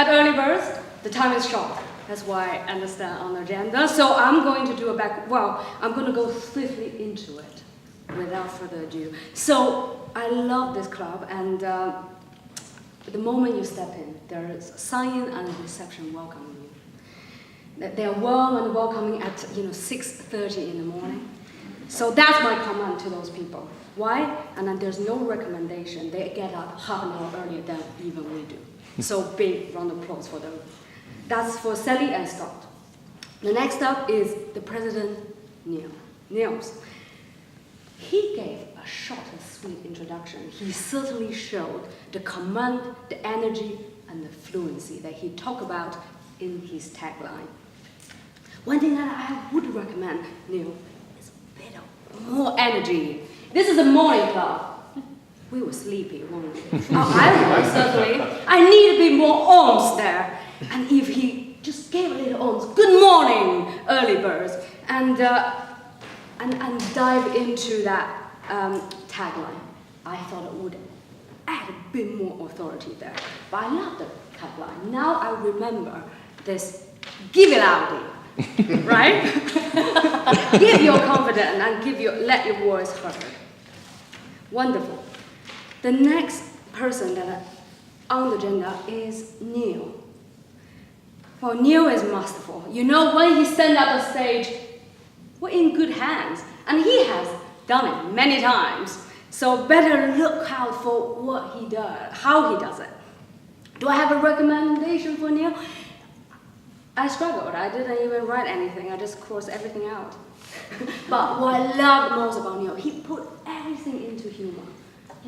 at early birds, the time is short. That's why I understand on the agenda. So I'm going to do I'm going to go swiftly into it without further ado. So I love this club, and the moment you step in, there is a sign and a reception welcoming you. They are warm and welcoming at 6:30 in the morning. So that's my command to those people. Why? And then there's no recommendation. They get up half an hour earlier than even we do. So big round of applause for them. That's for Sally and Scott. The next up is the President Niels. He gave a short and sweet introduction. He certainly showed the command, the energy, and the fluency that he talked about in his tagline. One thing that I would recommend, Neil, is a bit of more energy. This is a morning club. We were sleepy, weren't we? I was, certainly. I need a bit more oomph there. And if he just gave a little oomph, good morning, early birds, and dive into that tagline, I thought it would add a bit more authority there. But I love the tagline. Now I remember this, give it loudly, right? Give your confidence and let your voice heard. Wonderful. The next person that on the agenda is Neil. Well, Neil is masterful. When he stands up on stage, we're in good hands. And he has done it many times. So better look out for what he does, how he does it. Do I have a recommendation for Neil? I struggled. I didn't even write anything. I just crossed everything out. But what I loved most about Neil, he put everything into humor.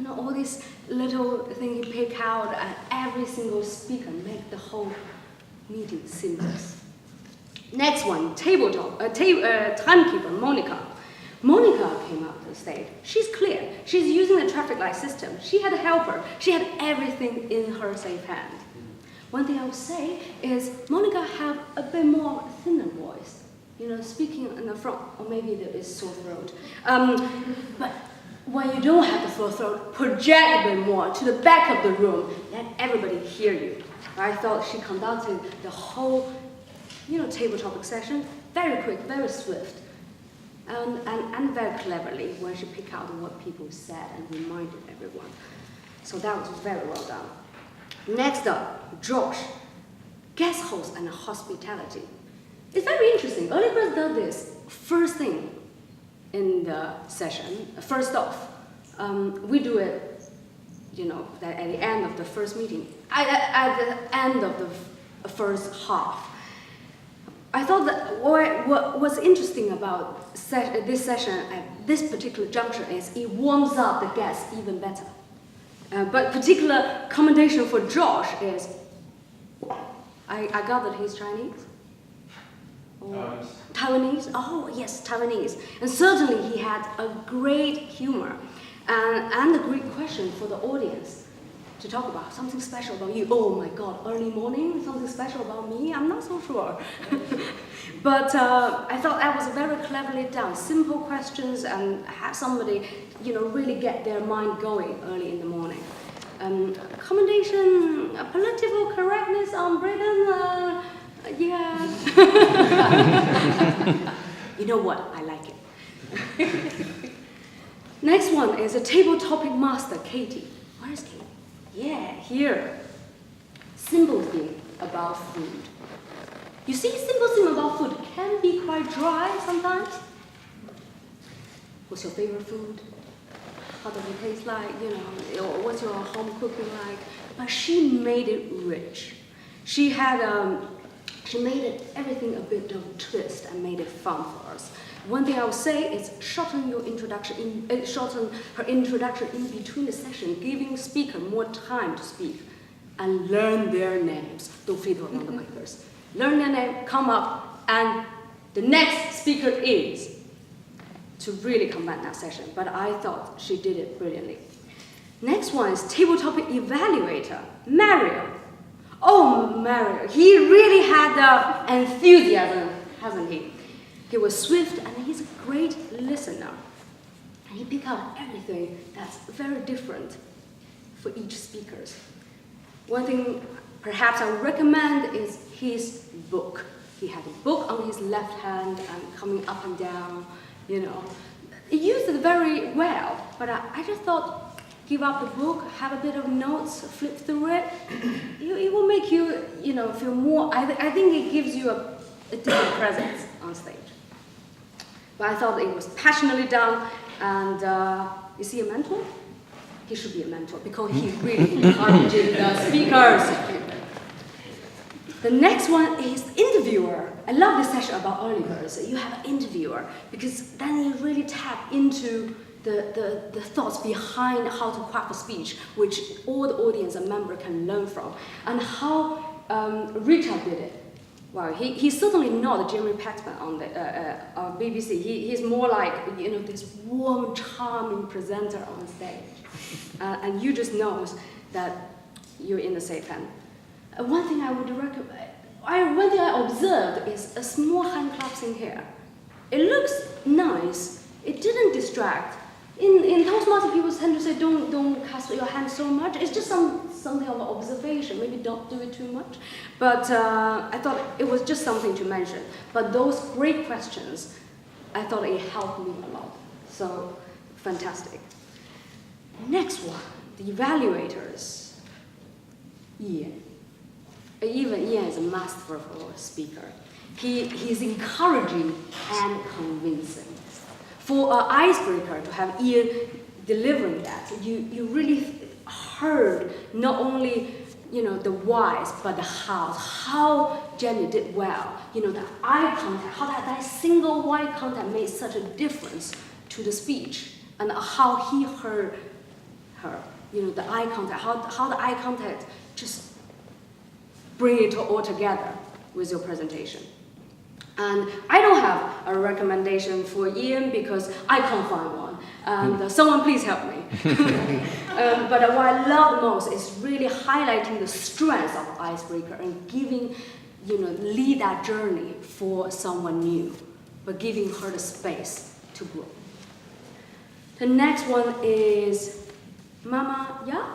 All these little things he picked out, and every single speaker make the whole meeting seamless. Next one, timekeeper, Monica. Monica came out to the stage. She's clear. She's using the traffic light system. She had a helper. She had everything in her safe hand. One thing I would say is Monica have a bit more thinner voice. Speaking in the front, or maybe there is sore throat. But when you don't have the sore throat, project a bit more to the back of the room. Let everybody hear you. I thought she conducted the whole, table topic session very quick, very swift, and very cleverly when she picked out what people said and reminded everyone. So that was very well done. Next up, Josh, guest host and hospitality. It's very interesting. Early birds does this first thing in the session. First off, we do it, at the end of the first meeting, at the end of the first half. I thought that what was interesting about this session at this particular juncture is it warms up the guests even better. But particular commendation for Josh is, I got that he's Chinese? Taiwanese? Oh, yes, Taiwanese. And certainly he had a great humor and a great question for the audience to talk about. Something special about you. Oh my God, early morning, something special about me? I'm not so sure. But I thought that was very cleverly done. Simple questions and have somebody, really get their mind going early in the morning. Commendation, political correctness on Britain, yeah. You know what? I like it. Next one is a table topic master, Katie. Where is Katie? Yeah, here. Simple thing about food. You see, simple thing about food can be quite dry sometimes. What's your favorite food? How does it taste like? Or what's your home cooking like? But she made it rich. She made it everything a bit of a twist and made it fun for us. One thing I would say is shorten her introduction in between the session, giving speaker more time to speak, and learn their names. Don't fiddle around the papers. Learn their name, come up, and the next speaker is to really combine that session. But I thought she did it brilliantly. Next one is table topic evaluator, Mario. Oh, Mario, he really had the enthusiasm, hasn't he? He was swift and he's a great listener. And he picked out everything that's very different for each speaker. One thing perhaps I recommend is his book. He had a book on his left hand and coming up and down, you know. He used it very well, but I just thought, give up the book, have a bit of notes, flip through it. It will make you, you know, feel more. I think it gives you a different presence on stage. But I thought it was passionately done, and is he a mentor? He should be a mentor because he's really encouraging the speakers. The next one is interviewer. I love this session about early birds. You have an interviewer because then you really tap into the thoughts behind how to craft a speech, which all the audience and member can learn from, and how Richard did it. Wow, he's certainly not Jeremy Paxman on the BBC. He's more like, you know, this warm, charming presenter on stage, and you just know that you're in the safe hand. One thing I would recommend, one thing I observed is a small hand claps in here. It looks nice. It didn't distract. In Toastmasters, people tend to say, don't cast your hand so much. It's just something of an observation. Maybe don't do it too much. But I thought it was just something to mention. But those great questions, I thought it helped me a lot. So, fantastic. Next one, the evaluators. Ian. Even Ian is a masterful speaker. He's encouraging and convincing. For an icebreaker to have Ian delivering that, you really heard not only, you know, the whys, but the hows. How Jenny did well. You know, the eye contact, how that single eye contact made such a difference to the speech, and how he heard her. You know, the eye contact, how the eye contact just bring it all together with your presentation. And I don't have a recommendation for Ian because I can't find one. And someone please help me. But what I love most is really highlighting the strengths of icebreaker and giving, you know, lead that journey for someone new, but giving her the space to grow. The next one is Mama Ya.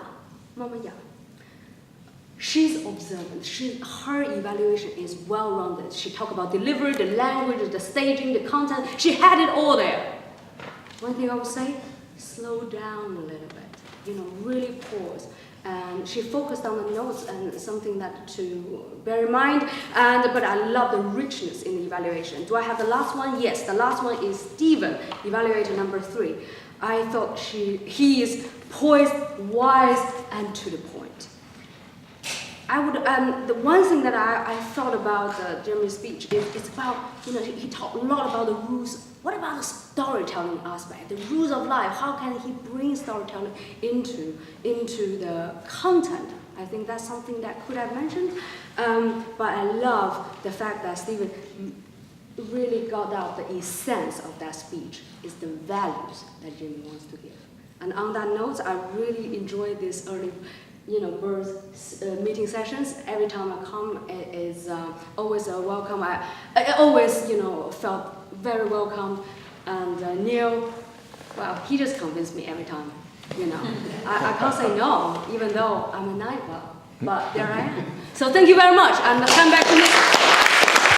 Mama Ya. She's observant. Her evaluation is well-rounded. She talked about delivery, the language, the staging, the content. She had it all there. One thing I would say, slow down a little bit. You know, really pause. And she focused on the notes and something that to bear in mind. But I love the richness in the evaluation. Do I have the last one? Yes, the last one is Stephen, evaluator number 3. I thought he is poised, wise, and to the point. I would, the one thing that I thought about Jeremy's speech is it's about, you know, he talked a lot about the rules. What about the storytelling aspect, the rules of life? How can he bring storytelling into the content? I think that's something that could have mentioned. But I love the fact that Stephen really got out the essence of that speech is the values that Jeremy wants to give. And on that note, I really enjoyed this early, you know, birth meeting sessions. Every time I come, it is always a welcome. I always, you know, felt very welcome. And Neil, well, he just convinced me every time. You know, I can't say no, even though I'm a night owl. But there I am. So thank you very much, and come back to me.